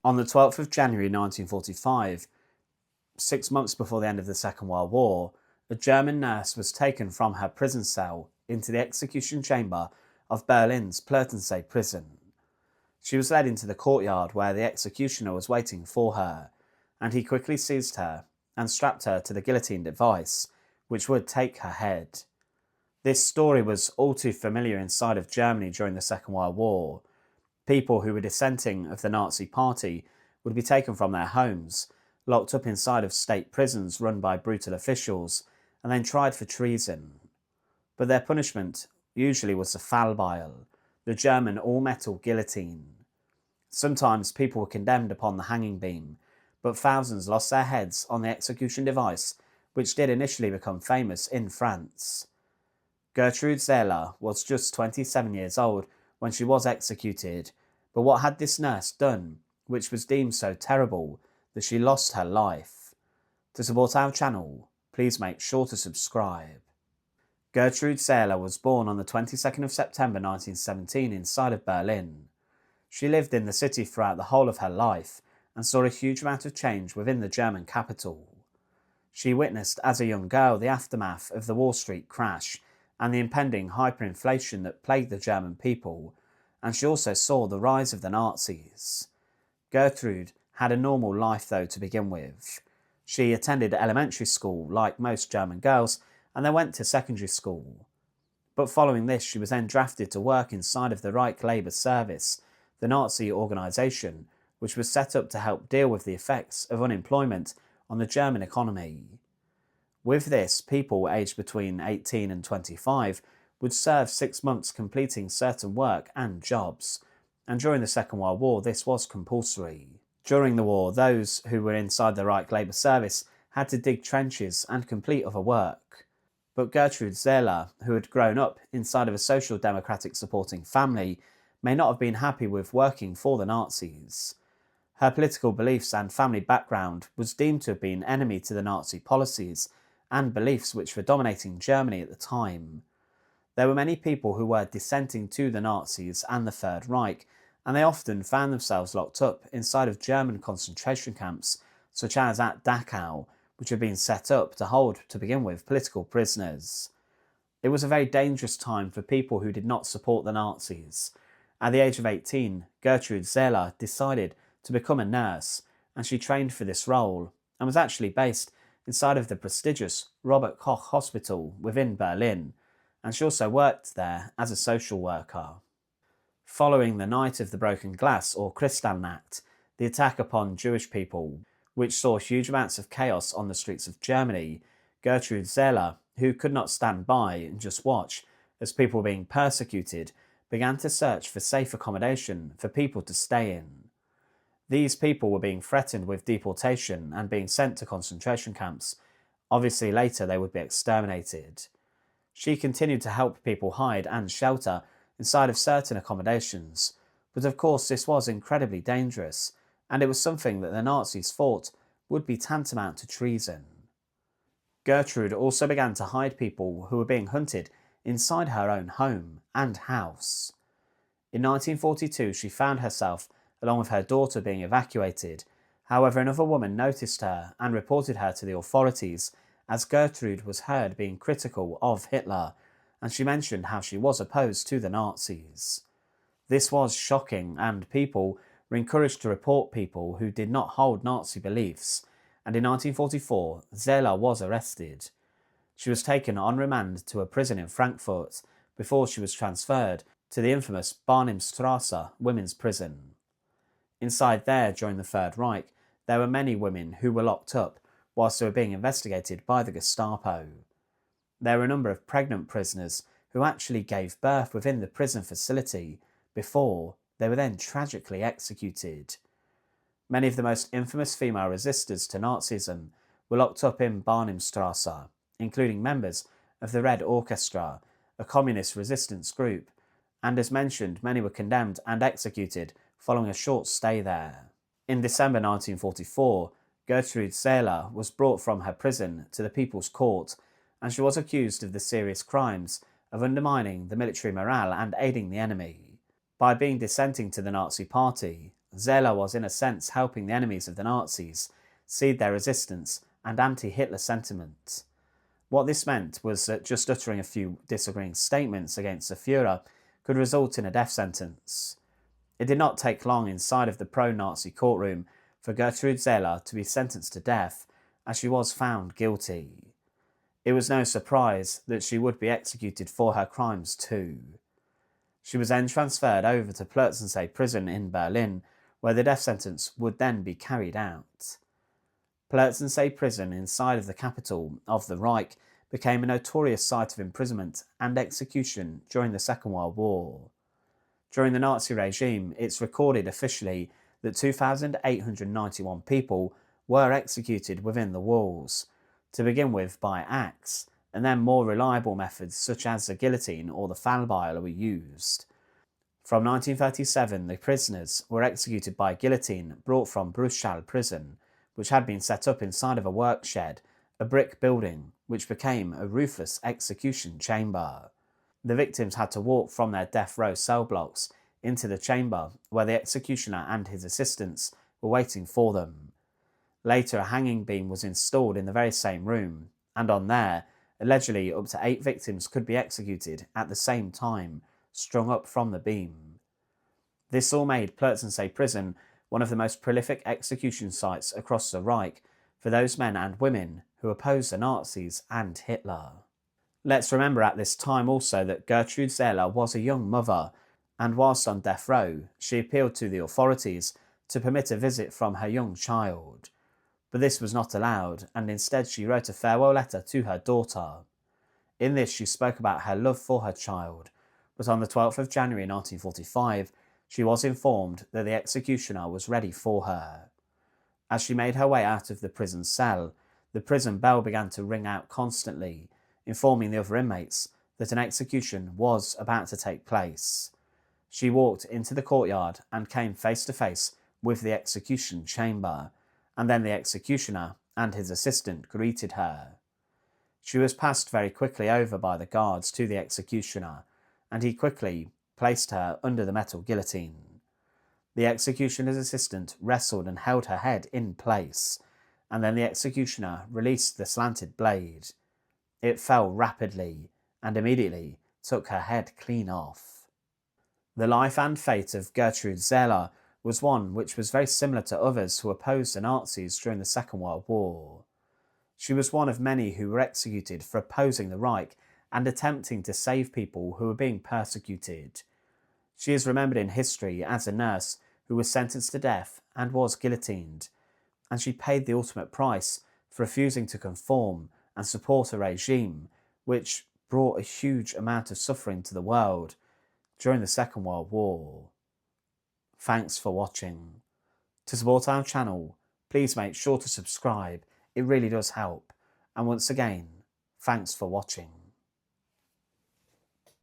On the 12th of January 1945, 6 months before the end of the Second World War, a German nurse was taken from her prison cell into the execution chamber of Berlin's Plötzensee prison. She was led into the courtyard where the executioner was waiting for her, and he quickly seized her and strapped her to the guillotine device, which would take her head. This story was all too familiar inside of Germany during the Second World War. People who were dissenting of the Nazi Party would be taken from their homes, locked up inside of state prisons run by brutal officials, and then tried for treason. But their punishment usually was the Fallbeil, the German all-metal guillotine. Sometimes people were condemned upon the hanging beam, but thousands lost their heads on the execution device, which did initially become famous in France. Gertrud Seele was just 27 years old when she was executed, but what had this nurse done, which was deemed so terrible that she lost her life? To support our channel, please make sure to subscribe. Gertrud Seele was born on the 22nd of September 1917 inside of Berlin. She lived in the city throughout the whole of her life and saw a huge amount of change within the German capital. She witnessed as a young girl the aftermath of the Wall Street crash and the impending hyperinflation that plagued the German people, and she also saw the rise of the Nazis. Gertrude had a normal life though to begin with. She attended elementary school like most German girls and then went to secondary school. But following this she was then drafted to work inside of the Reich Labour Service, the Nazi organisation which was set up to help deal with the effects of unemployment on the German economy. With this, people aged between 18 and 25 would serve 6 months completing certain work and jobs, and during the Second World War this was compulsory. During the war, those who were inside the Reich Labour Service had to dig trenches and complete other work. But Gertrud Seele, who had grown up inside of a social democratic supporting family, may not have been happy with working for the Nazis. Her political beliefs and family background was deemed to have been enemy to the Nazi policies and beliefs which were dominating Germany at the time. There were many people who were dissenting to the Nazis and the Third Reich, and they often found themselves locked up inside of German concentration camps, such as at Dachau, which had been set up to hold, to begin with, political prisoners. It was a very dangerous time for people who did not support the Nazis. At the age of 18, Gertrud Seele decided to become a nurse, and she trained for this role, and was actually based inside of the prestigious Robert Koch Hospital within Berlin, and she also worked there as a social worker. Following the Night of the Broken Glass, or Kristallnacht, the attack upon Jewish people, which saw huge amounts of chaos on the streets of Germany, Gertrud Seele, who could not stand by and just watch as people were being persecuted, began to search for safe accommodation for people to stay in. These people were being threatened with deportation and being sent to concentration camps. Obviously later they would be exterminated. She continued to help people hide and shelter inside of certain accommodations, but of course this was incredibly dangerous, and it was something that the Nazis thought would be tantamount to treason. Gertrude also began to hide people who were being hunted inside her own home and house. In 1942 she found herself along with her daughter being evacuated. However, another woman noticed her and reported her to the authorities, as Gertrude was heard being critical of Hitler, and she mentioned how she was opposed to the Nazis. This was shocking, and people were encouraged to report people who did not hold Nazi beliefs, and in 1944 Seele was arrested. She was taken on remand to a prison in Frankfurt before she was transferred to the infamous Barnimstrasse women's prison. Inside there, during the Third Reich, there were many women who were locked up whilst they were being investigated by the Gestapo. There were a number of pregnant prisoners who actually gave birth within the prison facility before they were then tragically executed. Many of the most infamous female resistors to Nazism were locked up in Barnimstrasse, including members of the Red Orchestra, a communist resistance group, and as mentioned, many were condemned and executed following a short stay there. In December 1944, Gertrud Seele was brought from her prison to the People's Court, and she was accused of the serious crimes of undermining the military morale and aiding the enemy. By being dissenting to the Nazi Party, Seele was in a sense helping the enemies of the Nazis seed their resistance and anti-Hitler sentiment. What this meant was that just uttering a few disagreeing statements against the Führer could result in a death sentence. It did not take long inside of the pro-Nazi courtroom for Gertrud Seele to be sentenced to death, as she was found guilty. It was no surprise that she would be executed for her crimes too. She was then transferred over to Plötzensee prison in Berlin, where the death sentence would then be carried out. Plötzensee prison inside of the capital of the Reich became a notorious site of imprisonment and execution during the Second World War. During the Nazi regime, it's recorded officially that 2,891 people were executed within the walls, to begin with by axe, and then more reliable methods such as the guillotine or the Fallbeil were used. From 1937, the prisoners were executed by guillotine brought from Bruchsal prison, which had been set up inside of a work shed, a brick building, which became a ruthless execution chamber. The victims had to walk from their death row cell blocks into the chamber where the executioner and his assistants were waiting for them. Later, a hanging beam was installed in the very same room, and on there, allegedly up to 8 victims could be executed at the same time, strung up from the beam. This all made Plötzensee prison one of the most prolific execution sites across the Reich for those men and women who opposed the Nazis and Hitler. Let's remember at this time also that Gertrud Seele was a young mother, and whilst on death row, she appealed to the authorities to permit a visit from her young child. But this was not allowed, and instead she wrote a farewell letter to her daughter. In this she spoke about her love for her child, but on the 12th of January 1945, she was informed that the executioner was ready for her. As she made her way out of the prison cell, the prison bell began to ring out constantly, informing the other inmates that an execution was about to take place. She walked into the courtyard and came face to face with the execution chamber, and then the executioner and his assistant greeted her. She was passed very quickly over by the guards to the executioner, and he quickly placed her under the metal guillotine. The executioner's assistant wrestled and held her head in place, and then the executioner released the slanted blade. It fell rapidly, and immediately took her head clean off. The life and fate of Gertrud Seele was one which was very similar to others who opposed the Nazis during the Second World War. She was one of many who were executed for opposing the Reich and attempting to save people who were being persecuted. She is remembered in history as a nurse who was sentenced to death and was guillotined, and she paid the ultimate price for refusing to conform and support a regime which brought a huge amount of suffering to the world during the Second World War. Thanks for watching. To support our channel, please make sure to subscribe, it really does help. And once again, thanks for watching.